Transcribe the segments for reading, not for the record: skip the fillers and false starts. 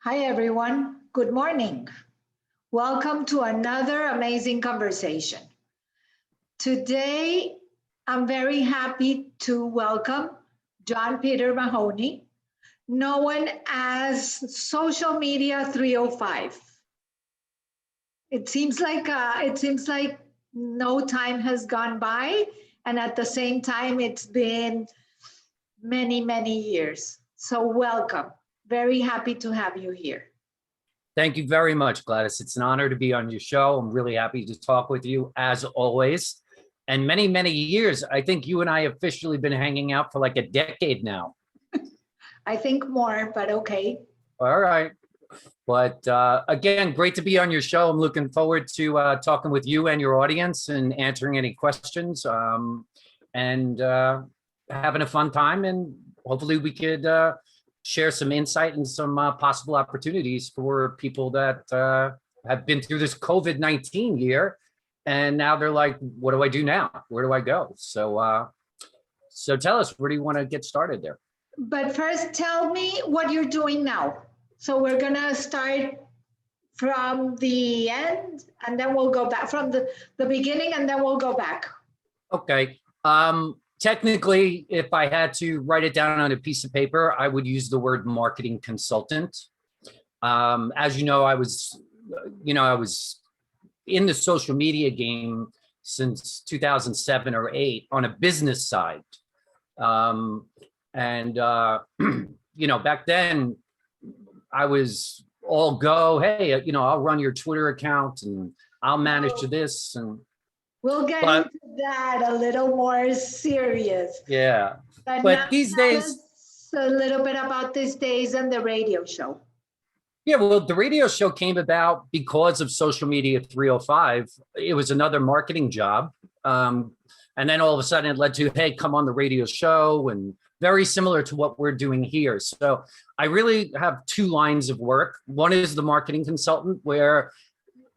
Hi, everyone. Good morning. Welcome to another amazing conversation. Today, I'm very happy to welcome John Peter Mahoney, known as Social Media 305. It seems like no time has gone by, and at the same time, it's been many, many years. So welcome. Very happy to have you here. Thank you very much, Gladys. It's an honor to be on your show. I'm really happy to talk with you as always. And many, many years. I think you and I have officially been hanging out for like a decade now. I think more, but okay. All right. But again, great to be on your show. I'm looking forward to talking with you and your audience and answering any questions and having a fun time. And hopefully we could share some insight and some possible opportunities for people that have been through this COVID-19 year. And now they're like, what do I do now? Where do I go? So tell us, where do you want to get started there? But first, tell me what you're doing now. So we're going to start from the end, and then we'll go back from the beginning, and then we'll go back. Okay. Technically, if I had to write it down on a piece of paper, I would use the word marketing consultant. As you know, I was in the social media game since 2007 or 8 on a business side. Back then I was all go, hey, I'll run your Twitter account and I'll manage this. And we'll get into that a little more serious. Yeah. But these days, a little bit about these days and the radio show. Yeah, well, the radio show came about because of Social Media 305. It was another marketing job. And then all of a sudden it led to, hey, come on the radio show, and very similar to what we're doing here. So I really have two lines of work. One is the marketing consultant, where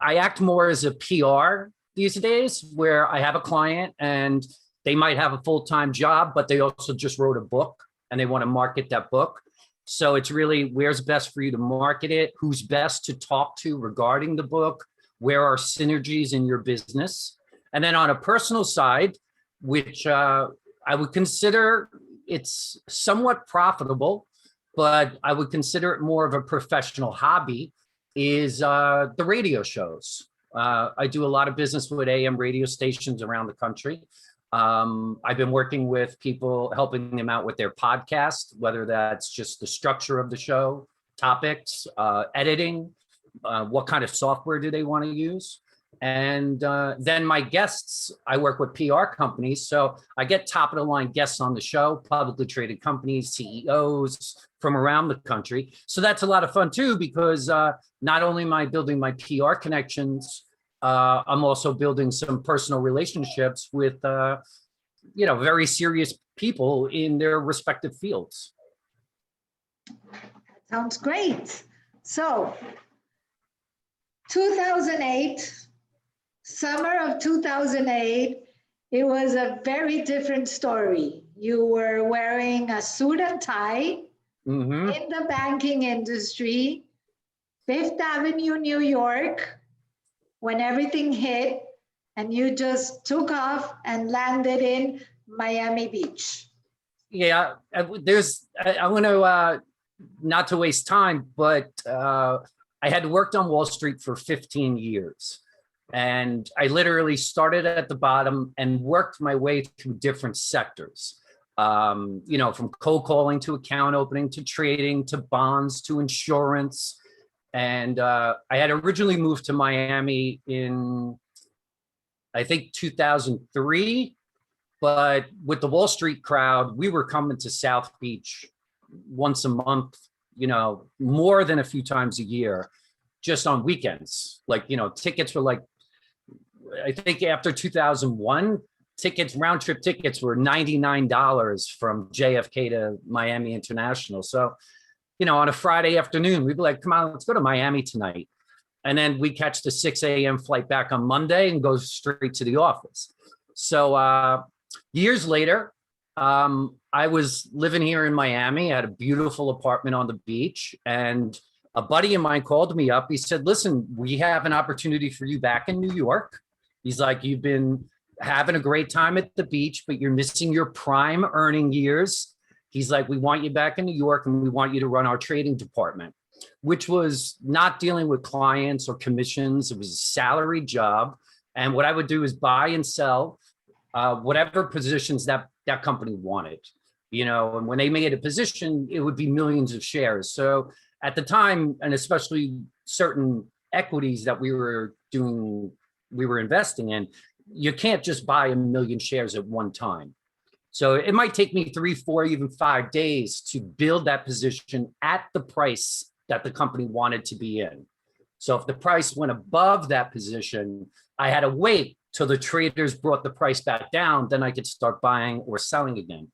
I act more as a PR these days, where I have a client and they might have a full-time job, but they also just wrote a book and they want to market that book. So it's really where's best for you to market it, who's best to talk to regarding the book, where are synergies in your business. And then on a personal side, which I would consider it's somewhat profitable, but I would consider it more of a professional hobby, is the radio shows. I do a lot of business with AM radio stations around the country. I've been working with people, helping them out with their podcast, whether that's just the structure of the show, topics, editing, what kind of software do they want to use. And then my guests, I work with PR companies. So I get top of the line guests on the show, publicly traded companies, CEOs from around the country. So that's a lot of fun too, because not only am I building my PR connections, I'm also building some personal relationships with, very serious people in their respective fields. That sounds great. So 2008, summer of 2008, it was a very different story. You were wearing a suit and tie in the banking industry, Fifth Avenue, New York, when everything hit, and you just took off and landed in Miami Beach. Yeah, I'm going to, not to waste time, but I had worked on Wall Street for 15 years. And I literally started at the bottom and worked my way through different sectors, from cold calling to account opening to trading to bonds to insurance. And I had originally moved to Miami in, I think, 2003. But with the Wall Street crowd, we were coming to South Beach once a month, more than a few times a year, just on weekends. Tickets were like, I think after 2001, round trip tickets were $99 from JFK to Miami International. So, on a Friday afternoon, we'd be like, come on, let's go to Miami tonight. And then we catch the 6 a.m. flight back on Monday and go straight to the office. So years later, I was living here in Miami. I had a beautiful apartment on the beach, and a buddy of mine called me up. He said, listen, we have an opportunity for you back in New York. He's like, you've been having a great time at the beach, but you're missing your prime earning years. He's like, we want you back in New York and we want you to run our trading department, which was not dealing with clients or commissions. It was a salary job. And what I would do is buy and sell whatever positions that company wanted, and when they made a position, it would be millions of shares. So at the time, and especially certain equities that we were investing in, you can't just buy 1 million shares at one time. So it might take me 3, 4, even 5 days to build that position at the price that the company wanted to be in. So if the price went above that position, I had to wait till the traders brought the price back down, then I could start buying or selling again.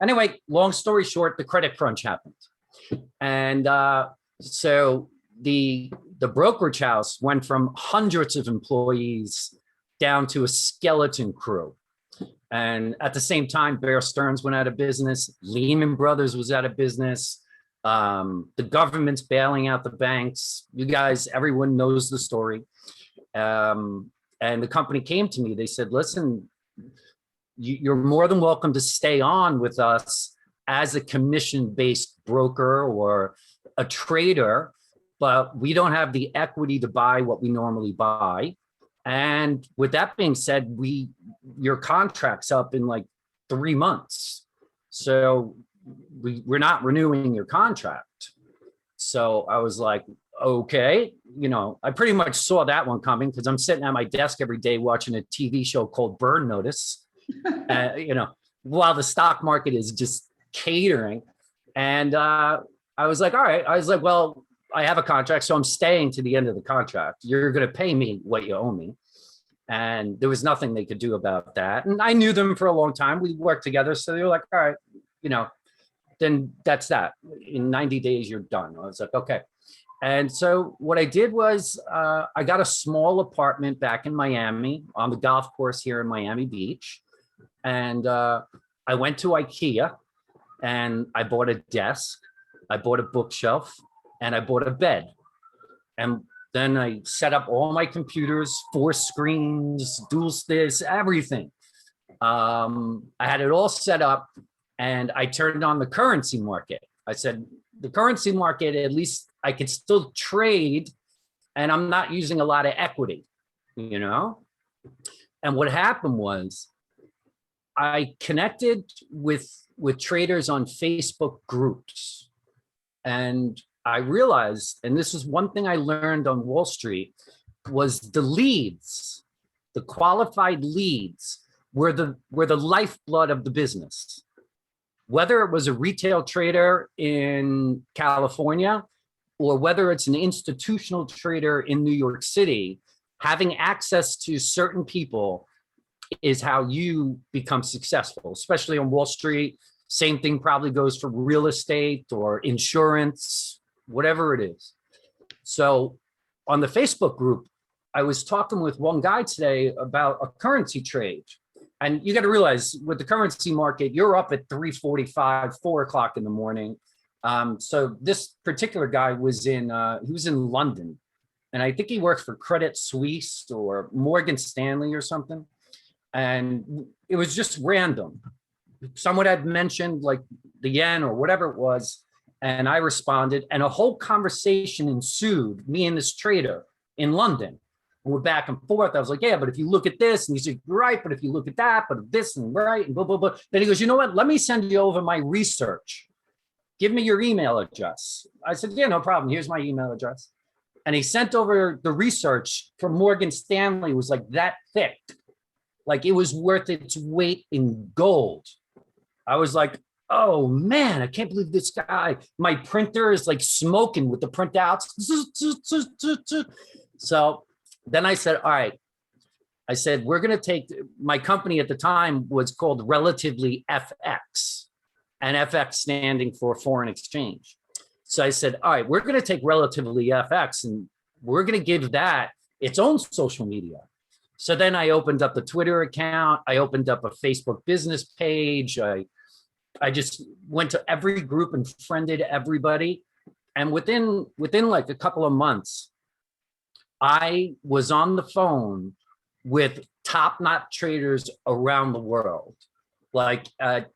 Anyway, long story short, the credit crunch happened. And so the brokerage house went from hundreds of employees down to a skeleton crew. And at the same time, Bear Stearns went out of business. Lehman Brothers was out of business. The government's bailing out the banks. You guys, everyone knows the story. And the company came to me. They said, listen, you're more than welcome to stay on with us as a commission-based broker or a trader, but we don't have the equity to buy what we normally buy. And with that being said, your contract's up in like 3 months. So we're not renewing your contract. So I was like, okay, I pretty much saw that one coming because I'm sitting at my desk every day watching a TV show called Burn Notice, while the stock market is just catering. And I was like, all right. I was like, well, I have a contract, so I'm staying to the end of the contract. You're going to pay me what you owe me. And there was nothing they could do about that. And I knew them for a long time. We worked together. So they were like, all right, then that's that. In 90 days, you're done. I was like, okay. And so what I did was I got a small apartment back in Miami on the golf course here in Miami Beach. And I went to IKEA and I bought a desk, I bought a bookshelf, and I bought a bed. And then I set up all my computers, 4 screens, dual this, everything. I had it all set up and I turned on the currency market. I said, the currency market, at least I could still trade and I'm not using a lot of equity, And what happened was I connected with traders on Facebook groups. And I realized, and this is one thing I learned on Wall Street, was the leads, the qualified leads were the lifeblood of the business. Whether it was a retail trader in California or whether it's an institutional trader in New York City, having access to certain people is how you become successful, especially on Wall Street. Same thing probably goes for real estate or insurance, whatever it is. So on the Facebook group, I was talking with one guy today about a currency trade. And you got to realize with the currency market, you're up at 3:45, 4 o'clock in the morning. So this particular guy was in London, and I think he works for Credit Suisse or Morgan Stanley or something. And it was just random. Someone had mentioned like the yen or whatever it was, and I responded, and a whole conversation ensued, me and this trader in London. And we're back and forth. I was like, yeah, but if you look at this, and he's like, right, but if you look at that, but this and right, and blah, blah, blah. Then he goes, you know what? Let me send you over my research. Give me your email address. I said, yeah, no problem. Here's my email address. And he sent over the research from Morgan Stanley. It was like that thick. Like it was worth its weight in gold. I was like, oh man, I can't believe this guy. My printer is like smoking with the printouts. So then I said, all right. I said, we're going to take, my company at the time was called Relatively FX, and FX standing for foreign exchange. So I said, all right, we're going to take Relatively FX and we're going to give that its own social media. So then I opened up the Twitter account. I opened up a Facebook business page. I just went to every group and friended everybody. And within like a couple of months, I was on the phone with top-notch traders around the world. Like at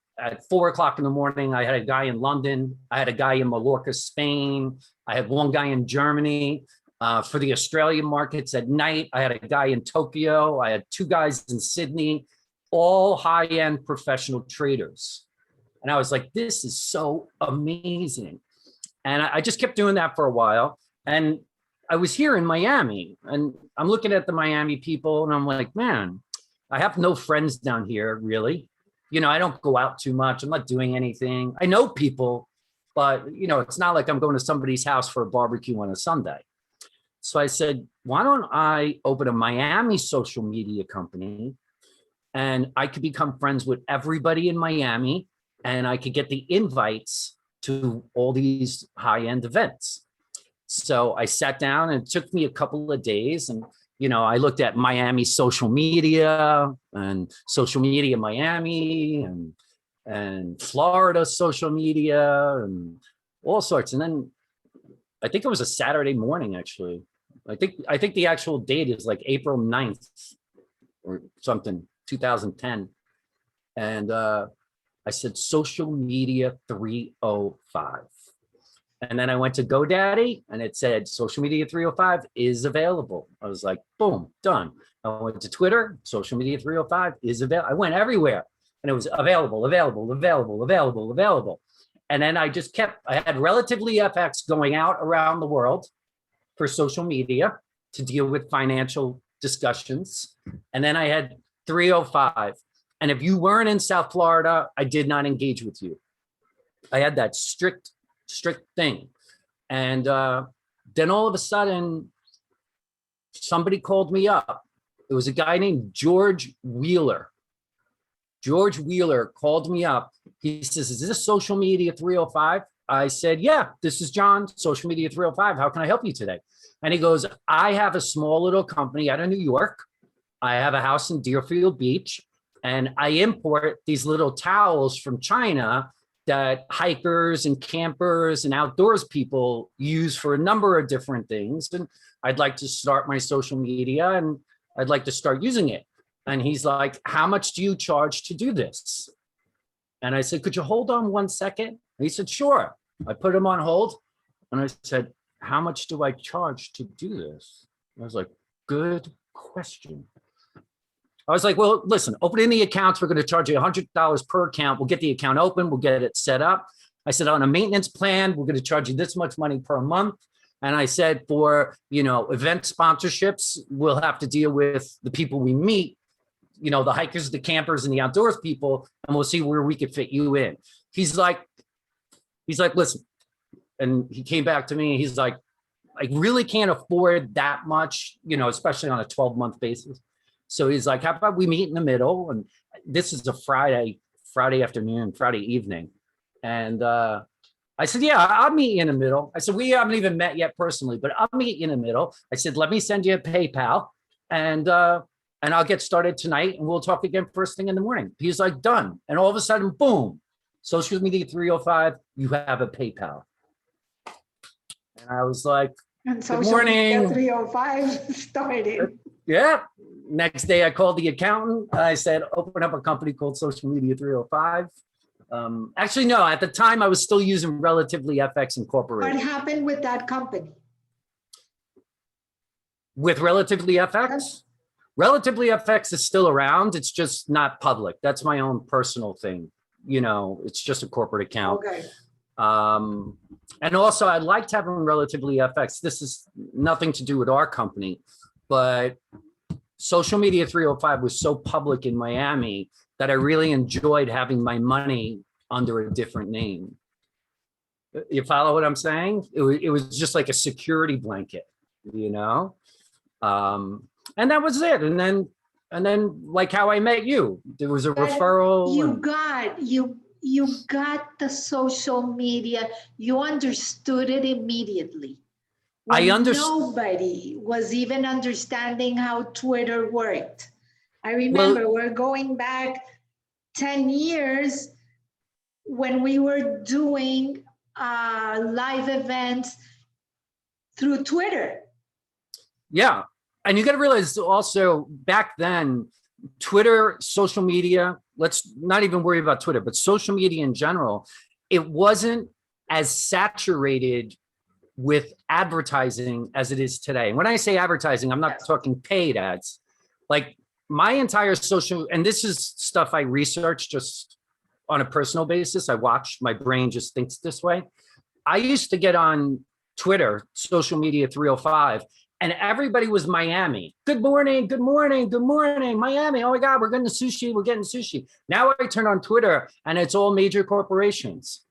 4 o'clock in the morning, I had a guy in London. I had a guy in Mallorca, Spain. I had one guy in Germany. For the Australian markets at night, I had a guy in Tokyo. I had two guys in Sydney, all high-end professional traders. And I was like, this is so amazing. And I just kept doing that for a while. And I was here in Miami, and I'm looking at the Miami people, and I'm like, man, I have no friends down here, really. You know, I don't go out too much. I'm not doing anything. I know people, but, you know, it's not like I'm going to somebody's house for a barbecue on a Sunday. So I said, why don't I open a Miami social media company, and I could become friends with everybody in Miami, and I could get the invites to all these high-end events. So I sat down, and it took me a couple of days, and you know, I looked at Miami social media and social media Miami and Florida social media and all sorts. And then I think it was a Saturday morning, actually. I think the actual date is like April 9th or something, 2010. And I said social media 305. And then I went to GoDaddy, and it said social media 305 is available. I was like, boom, done. I went to Twitter, social media 305 is available. I went everywhere, and it was available, available, available, available, available. And then I just kept, I had Relatively FX going out around the world for social media to deal with financial discussions. And then I had 305. And if you weren't in South Florida, I did not engage with you. I had that strict thing. And then all of a sudden, somebody called me up. It was a guy named George Wheeler. George Wheeler called me up. He says, is this social media 305? I said, yeah, this is John, social media 305. How can I help you today? And he goes, I have a small little company out of New York. I have a house in Deerfield Beach, and I import these little towels from China that hikers and campers and outdoors people use for a number of different things. And I'd like to start my social media, and I'd like to start using it. And he's like, how much do you charge to do this? And I said, could you hold on 1 second? And he said, sure. I put him on hold, and I said, how much do I charge to do this? I was like, good question. I was like, well, listen, opening the accounts, we're going to charge you $100 per account. We'll get the account open. We'll get it set up. I said, on a maintenance plan, we're going to charge you this much money per month. And I said, for, you know, event sponsorships, we'll have to deal with the people we meet, you know, the hikers, the campers, and the outdoors people, and we'll see where we could fit you in. He's like, listen, and he came back to me. He's like, I really can't afford that much, you know, especially on a 12-month basis. So he's like, how about we meet in the middle? And this is a Friday afternoon, Friday evening. And I said, yeah, I'll meet you in the middle. I said, we haven't even met yet personally, but I'll meet you in the middle. I said, let me send you a PayPal, and I'll get started tonight, and we'll talk again first thing in the morning. He's like, done. And all of a sudden, boom, social media 305, you have a PayPal. And I was like, and good morning. 305 started. Yeah. Next day, I called the accountant. I said, open up a company called Social Media 305. Actually, no, at the time, I was still using Relatively FX Incorporated. What happened with that company? With Relatively FX? Relatively FX is still around. It's just not public. That's my own personal thing. You know, it's just a corporate account. Okay. And also, I liked having Relatively FX. This is nothing to do with our company, but Social Media 305 was so public in Miami that I really enjoyed having my money under a different name. You follow what I'm saying? It was just like a security blanket, you know? And that was it. And then like how I met you, there was a referral. You got the social media. You understood it immediately. I understood. Nobody was even understanding how Twitter worked. I remember we're going back 10 years when we were doing live events through Twitter. Yeah. And you got to realize also back then, Twitter, social media, let's not even worry about Twitter, but social media in general, it wasn't as saturated with advertising as it is today. And when I say advertising, I'm not talking paid ads. Like my entire social, and this is stuff I research just on a personal basis. I watch, my brain just thinks this way. I used to get on Twitter, social media 305, and everybody was Miami. Good morning, good morning, good morning, Miami. Oh my God, we're getting sushi, we're getting sushi. Now I turn on Twitter and it's all major corporations.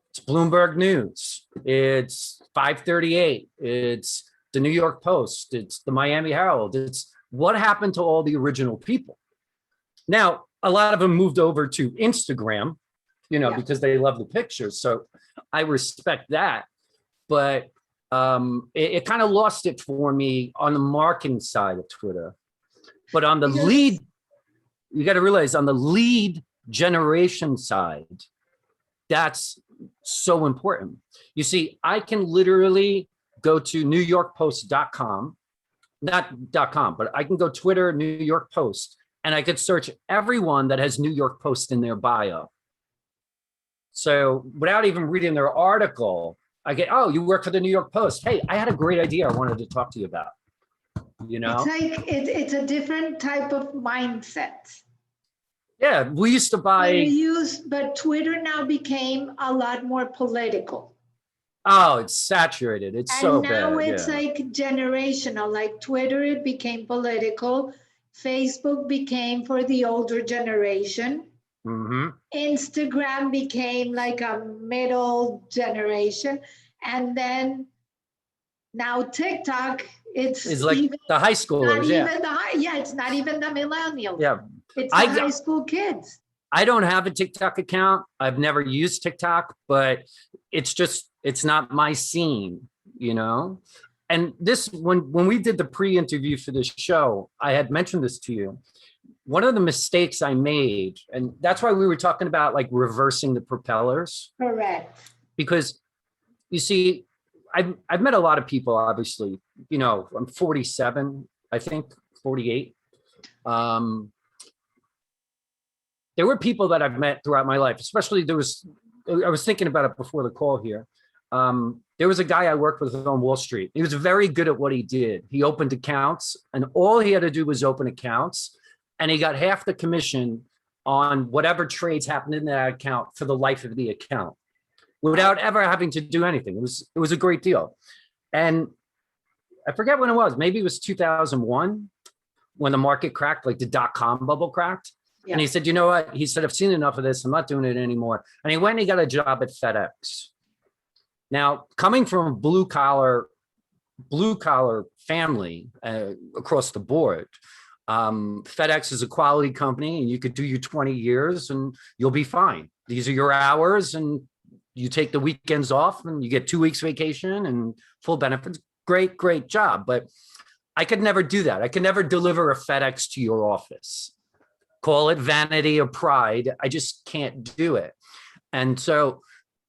It's Bloomberg News, it's 538, it's the New York Post, it's the Miami Herald. It's what happened to all the original people. Now, a lot of them moved over to Instagram, because they love the pictures. So I respect that. But it kind of lost it for me on the marketing side of Twitter. But on the lead, you got to realize on the lead generation side, that's so important. You see, I can literally go to NewYorkPost.com, not .com, but I can go Twitter, New York Post, and I could search everyone that has New York Post in their bio. So without even reading their article, I get, oh, you work for the New York Post. Hey, I had a great idea I wanted to talk to you about. It's like it's a different type of mindset. Yeah, we used to buy. But Twitter now became a lot more political. Oh, it's saturated. It's so bad. And now it's like generational. Like Twitter, it became political. Facebook became for the older generation. Mm-hmm. Instagram became like a middle generation. And then now TikTok, it's like even, the high schoolers. It's not even the millennials. Yeah. It's the high school kids. I don't have a TikTok account. I've never used TikTok, but it's not my scene, And this, when we did the pre-interview for this show, I had mentioned this to you. One of the mistakes I made, and that's why we were talking about like reversing the propellers. Correct. Because you see, I've met a lot of people, obviously, I'm 47, I think 48. There were people that I've met throughout my life, especially I was thinking about it before the call here. There was a guy I worked with on Wall Street. He was very good at what he did. He opened accounts, and all he had to do was open accounts, and he got half the commission on whatever trades happened in that account for the life of the account without ever having to do anything. It was a great deal. And I forget when it was, maybe it was 2001 when the market cracked, like the .com bubble cracked. Yeah. And he said, you know what? He said, I've seen enough of this. I'm not doing it anymore. And he went and he got a job at FedEx. Now, coming from a blue collar family across the board, FedEx is a quality company, and you could do your 20 years and you'll be fine. These are your hours, and you take the weekends off and you get 2 weeks vacation and full benefits. Great, great job. But I could never do that. I could never deliver a FedEx to your office. Call it vanity or pride. I just can't do it. And so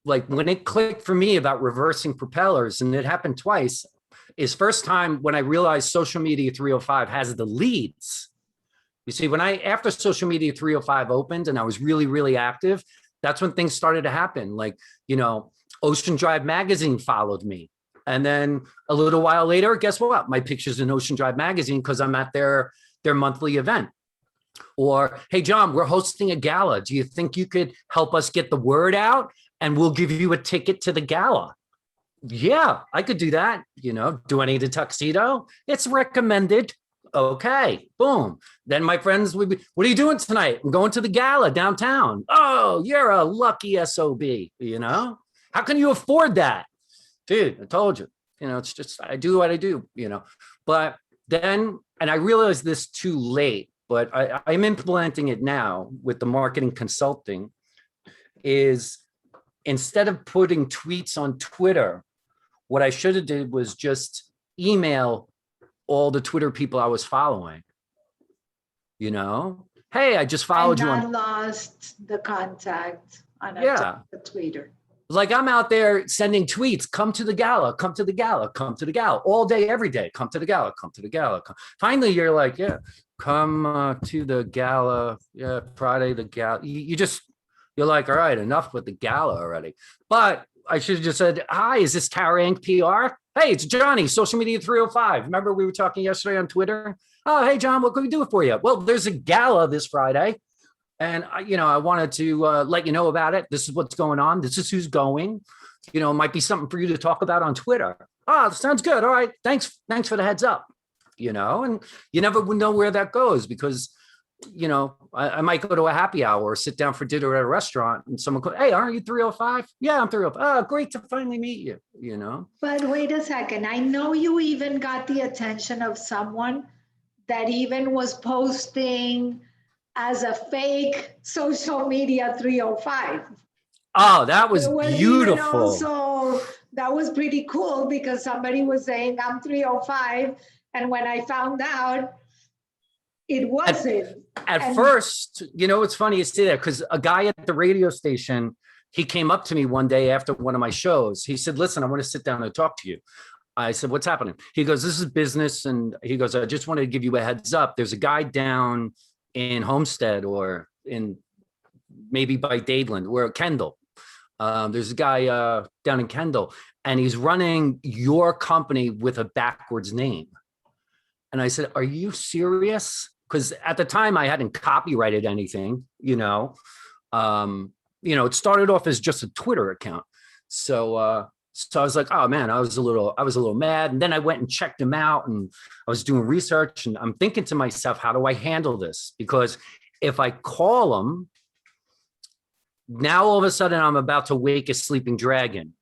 like when it clicked for me about reversing propellers, and it happened twice, is first time when I realized social media 305 has the leads. You see, after social media 305 opened and I was really, really active, that's when things started to happen. Like, Ocean Drive magazine followed me. And then a little while later, guess what? My picture's in Ocean Drive magazine because I'm at their monthly event. Or, hey, John, we're hosting a gala. Do you think you could help us get the word out? And we'll give you a ticket to the gala. Yeah, I could do that. Do I need a tuxedo? It's recommended. Okay, boom. Then my friends would be, what are you doing tonight? I'm going to the gala downtown. Oh, you're a lucky SOB, How can you afford that? Dude, I told you, it's just, I do what I do, But then, and I realized this too late, but I'm implementing it now with the marketing consulting, is instead of putting tweets on Twitter, what I should have did was just email all the Twitter people I was following. Hey, I just followed you on. Lost the contact on a Twitter. Like I'm out there sending tweets, come to the gala, come to the gala, come to the gala, all day, every day, come to the gala, come to the gala. Finally, you're like, yeah, come to the gala. Yeah, Friday, the gala. You're like, all right, enough with the gala already. But I should have just said, hi, is this Tara Inc. PR? Hey, it's Johnny, Social Media 305. Remember we were talking yesterday on Twitter? Oh, hey, John, what can we do for you? Well, there's a gala this Friday. And, I wanted to let you know about it. This is what's going on. This is who's going. It might be something for you to talk about on Twitter. Oh, sounds good. All right. Thanks for the heads up. And you never know where that goes because, I might go to a happy hour or sit down for dinner at a restaurant and someone goes, hey, aren't you 305? Yeah, I'm 305. Oh, great to finally meet you, But wait a second. I know you even got the attention of someone that even was posting as a fake social media 305. Oh, that was beautiful. Also, that was pretty cool because somebody was saying I'm 305. And when I found out, it wasn't. At first, it's funny you say that because a guy at the radio station, he came up to me one day after one of my shows. He said, listen, I want to sit down and talk to you. I said, what's happening? He goes, this is business. And he goes, I just wanted to give you a heads up. There's a guy down in Homestead or in maybe by Dadeland or Kendall. There's a guy down in Kendall and he's running your company with a backwards name. And I said, are you serious? Because at the time I hadn't copyrighted anything, it started off as just a Twitter account. So I was like, oh man, I was a little mad. And then I went and checked him out and I was doing research and I'm thinking to myself, how do I handle this? Because if I call him, now all of a sudden I'm about to wake a sleeping dragon,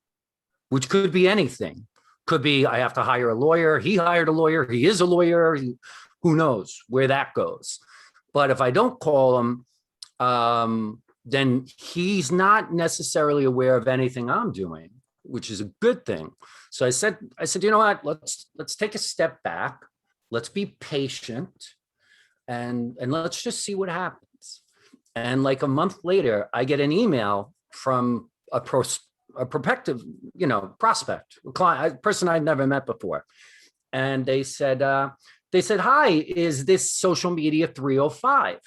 which could be anything. Could be I have to hire a lawyer. He hired a lawyer. He is a lawyer. Who knows where that goes? But if I don't call him, then he's not necessarily aware of anything I'm doing, which is a good thing. So I said, you know what? Let's take a step back. Let's be patient, and let's just see what happens. And like a month later, I get an email from a prospective, prospect, a client, a person I'd never met before, and they said, hi, is this Social Media 305?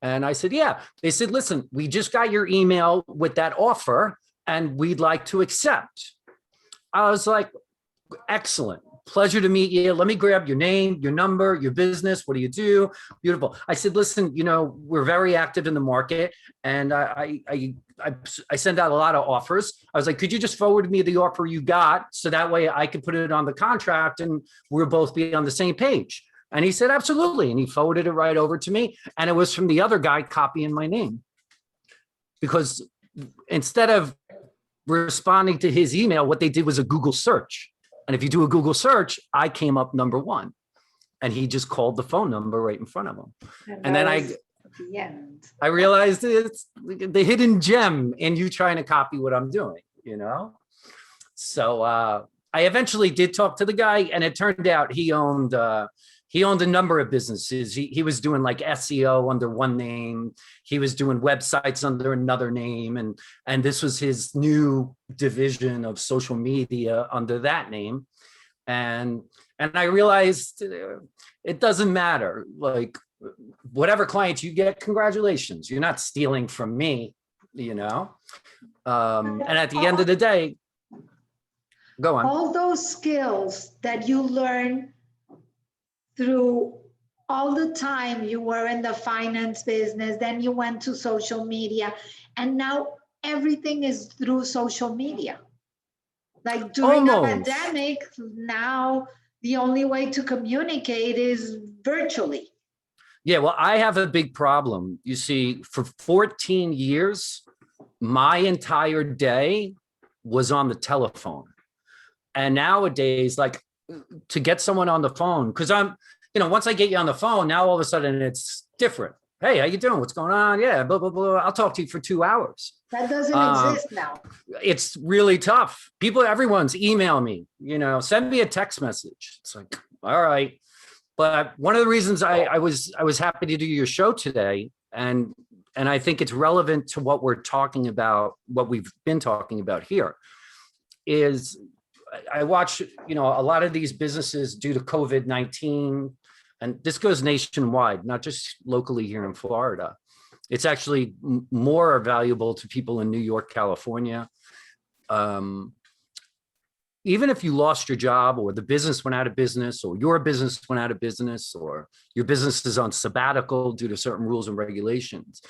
And I said, yeah. They said, listen, we just got your email with that offer and we'd like to accept. I was like, excellent. Pleasure to meet you. Let me grab your name, your number, your business. What do you do? Beautiful. I said, listen, we're very active in the market and I send out a lot of offers. I was like, could you just forward me the offer you got so that way I could put it on the contract and we'll both be on the same page? And he said, absolutely. And he forwarded it right over to me. And it was from the other guy copying my name. Because instead of responding to his email, what they did was a Google search. And if you do a Google search, I came up number one. And he just called the phone number right in front of him. And then I realized it's the hidden gem in you trying to copy what I'm doing, So I eventually did talk to the guy, and it turned out he owned a number of businesses. He was doing like SEO under one name. He was doing websites under another name. And this was his new division of social media under that name. And I realized it doesn't matter. Like whatever clients you get, congratulations. You're not stealing from me, And at the end of the day, go on. All those skills that you learn through all the time you were in the finance business, then you went to social media, and now everything is through social media. Like during the pandemic, now the only way to communicate is virtually. Yeah, well, I have a big problem. You see, for 14 years, my entire day was on the telephone. And nowadays, like, to get someone on the phone, because I'm, once I get you on the phone, now all of a sudden it's different. Hey, how you doing? What's going on? Yeah, blah, blah, blah. I'll talk to you for 2 hours. That doesn't exist now. It's really tough. Everyone's email me, send me a text message. It's like, all right. But one of the reasons I was happy to do your show today, and and I think it's relevant to what we're talking about, what we've been talking about here, is I watch, a lot of these businesses due to COVID-19, and this goes nationwide, not just locally here in Florida. It's actually more valuable to people in New York, California. Even if you lost your job, or the business went out of business, or your business went out of business, or your business is on sabbatical due to certain rules and regulations.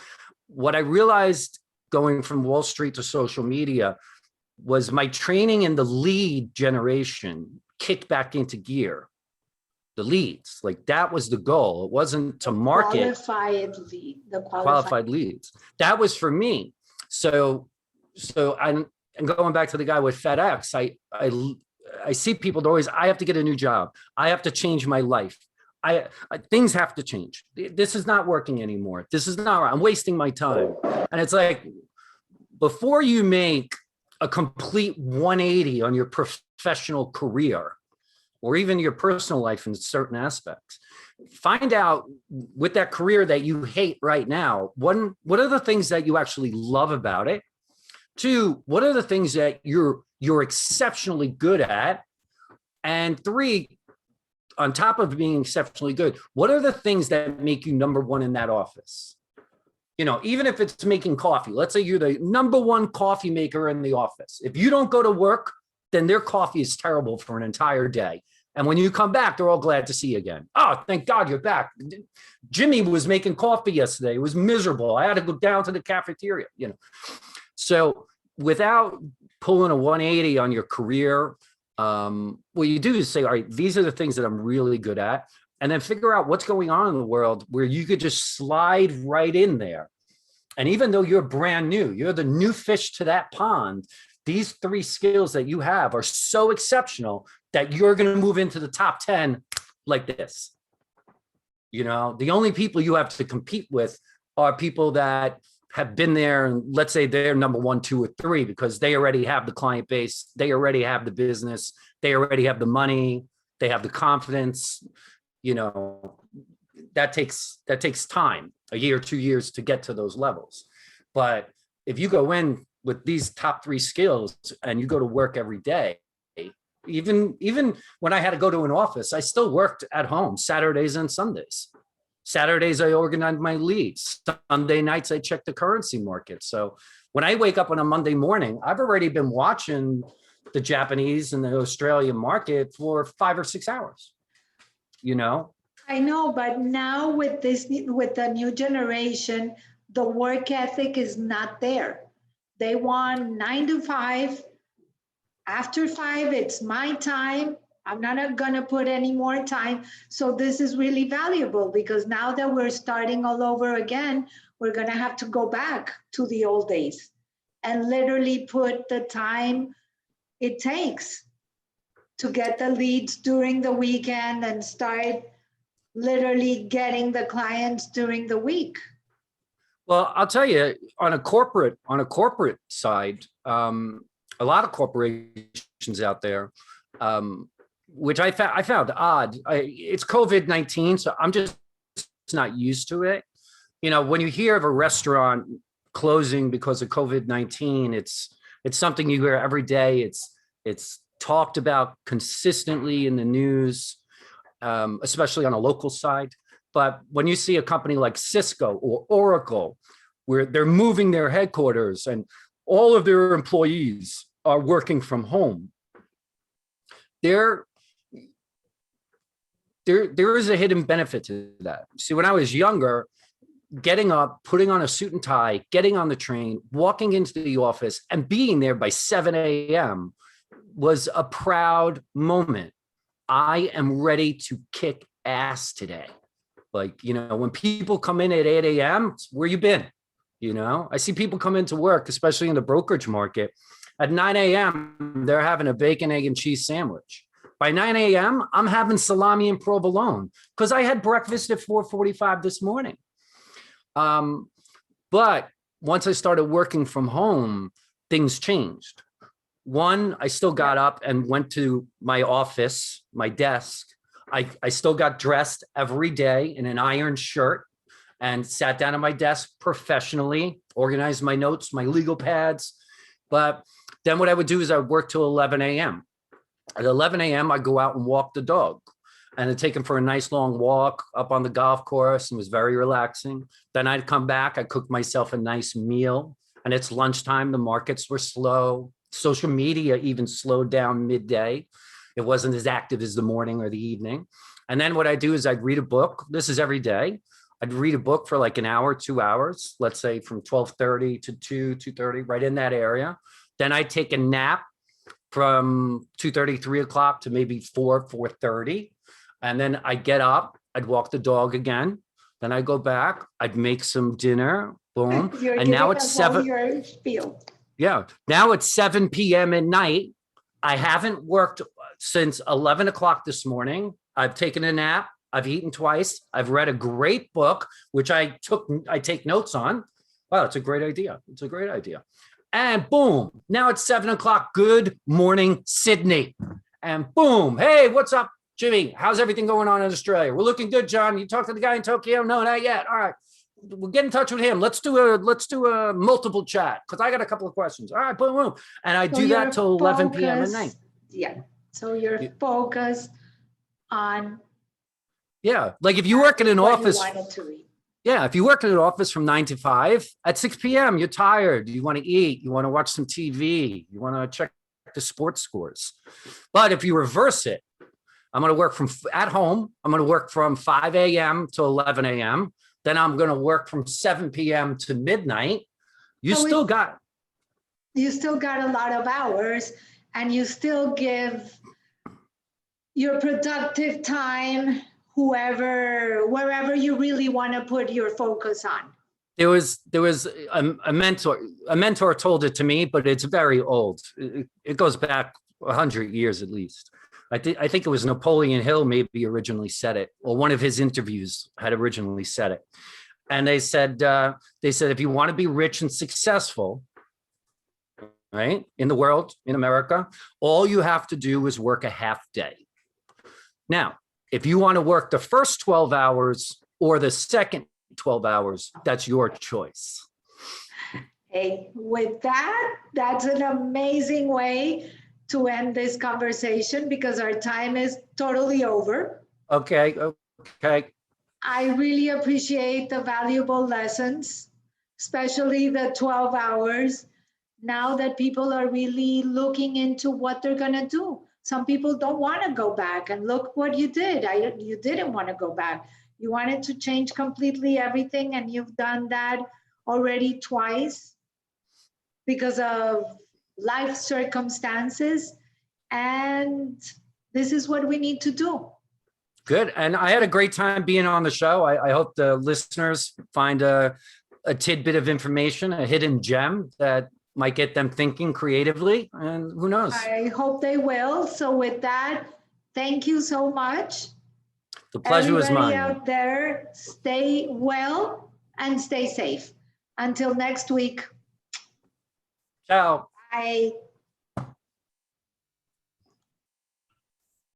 What I realized going from Wall Street to social media was my training in the lead generation kicked back into gear. The leads, like that was the goal. It wasn't to market qualified leads. That was for me. So I'm going back to the guy with FedEx. I see people that always, I have to get a new job. I have to change my life. Things have to change. This is not working anymore. This is not, I'm wasting my time. And it's like, before you make a complete 180 on your professional career, or even your personal life in certain aspects, find out with that career that you hate right now, one, what are the things that you actually love about it? Two, what are the things that you're exceptionally good at? And three, on top of being exceptionally good, what are the things that make you number one in that office? Even if it's making coffee, let's say you're the number one coffee maker in the office. If you don't go to work, then their coffee is terrible for an entire day. And when you come back, they're all glad to see you again. Oh, thank God you're back. Jimmy was making coffee yesterday. It was miserable. I had to go down to the cafeteria, So without pulling a 180 on your career, what you do is say, all right, these are the things that I'm really good at. And then figure out what's going on in the world where you could just slide right in there. And even though you're brand new, you're the new fish to that pond, these three skills that you have are so exceptional that you're going to move into the top 10 like this. The only people you have to compete with are people that have been there, and let's say they're number 1, 2, or 3, because they already have the client base, they already have the business, they already have the money, they have the confidence. That takes time, a year, 2 years to get to those levels. But if you go in with these top 3 skills and you go to work every day, even when I had to go to an office, I still worked at home Saturdays and Sundays. Saturdays, I organized my leads. Sunday nights, I checked the currency market. So when I wake up on a Monday morning, I've already been watching the Japanese and the Australian market for 5 or 6 hours. I know, but now with the new generation, the work ethic is not there. They want 9 to 5. After 5, it's my time. I'm not going to put any more time. So this is really valuable, because now that we're starting all over again, we're going to have to go back to the old days and literally put the time it takes to get the leads during the weekend and start literally getting the clients during the week. Well, I'll tell you, on a corporate side, a lot of corporations out there, which I found odd. It's COVID-19, so I'm just not used to it. When you hear of a restaurant closing because of COVID-19, it's something you hear every day. It's talked about consistently in the news, especially on a local side. But when you see a company like Cisco or Oracle, where they're moving their headquarters and all of their employees are working from home, there is a hidden benefit to that. See, when I was younger, getting up, putting on a suit and tie, getting on the train, walking into the office and being there by 7 a.m. was a proud moment. I am ready to kick ass today. When people come in at 8 a.m., where you been? I see people come into work, especially in the brokerage market. At 9 a.m., they're having a bacon, egg, and cheese sandwich. By 9 a.m., I'm having salami and provolone because I had breakfast at 4:45 this morning. But once I started working from home, things changed. One, I still got up and went to my office, my desk. I still got dressed every day in an iron shirt and sat down at my desk professionally, organized my notes, my legal pads. But then what I would do is I would work till 11 a.m. At 11 a.m., I'd go out and walk the dog. And I'd take him for a nice long walk up on the golf course, and it was very relaxing. Then I'd come back, I'd cook myself a nice meal, and it's lunchtime. The markets were slow. Social media even slowed down midday. It wasn't as active as the morning or the evening. And then what I do is I'd read a book. This is every day. I'd read a book for like an hour, 2 hours, let's say from 12:30 to 2:30, right in that area. Then I'd take a nap from 2:30, 3 o'clock to maybe 4:30. And then I'd get up, I'd walk the dog again. Then I'd go back, I'd make some dinner, boom. And now it's 7. Yeah, now it's 7 p.m. at night. I haven't worked since 11 o'clock this morning. I've taken a nap. I've eaten twice. I've read a great book, which I take notes on. Wow, it's a great idea. It's a great idea. And boom, now it's 7 o'clock. Good morning, Sydney. And boom, hey, what's up, Jimmy? How's everything going on in Australia? We're looking good, John. You talked to the guy in Tokyo? No, not yet. All right. We'll get in touch with him. Let's do a multiple chat because I got a couple of questions. All right, boom, boom. And I do that till 11 p.m. at night. Yeah. So you're focused on. Yeah. Like if you work in an office. Yeah. If you work in an office from 9 to 5 at 6 p.m., you're tired. You want to eat. You want to watch some TV. You want to check the sports scores. But if you reverse it, I'm going to work from at home. I'm going to work from 5 a.m. to 11 a.m. Then I'm going to work from 7 p.m. to midnight. You still got a lot of hours, and you still give your productive time wherever you really want to put your focus on. There was a mentor. A mentor told it to me, but it's very old. It goes back 100 years at least. I think it was Napoleon Hill maybe originally said it, or one of his interviews had originally said it. And they said, if you want to be rich and successful, right, in the world, in America, all you have to do is work a half day. Now, if you want to work the first 12 hours or the second 12 hours, that's your choice. Hey, with that, that's an amazing way to end this conversation because our time is totally over. Okay. I really appreciate the valuable lessons, especially the 12 hours. Now that people are really looking into what they're going to do. Some people don't want to go back, and look what you did. You didn't want to go back. You wanted to change completely everything, and you've done that already twice because of life circumstances, and this is what we need to do. Good. And I had a great time being on the show. I hope the listeners find a tidbit of information, a hidden gem that might get them thinking creatively, and who knows? I hope they will. So with that, thank you so much. The pleasure was mine. Everybody out there, stay well and stay safe. Until next week. Ciao. Bye.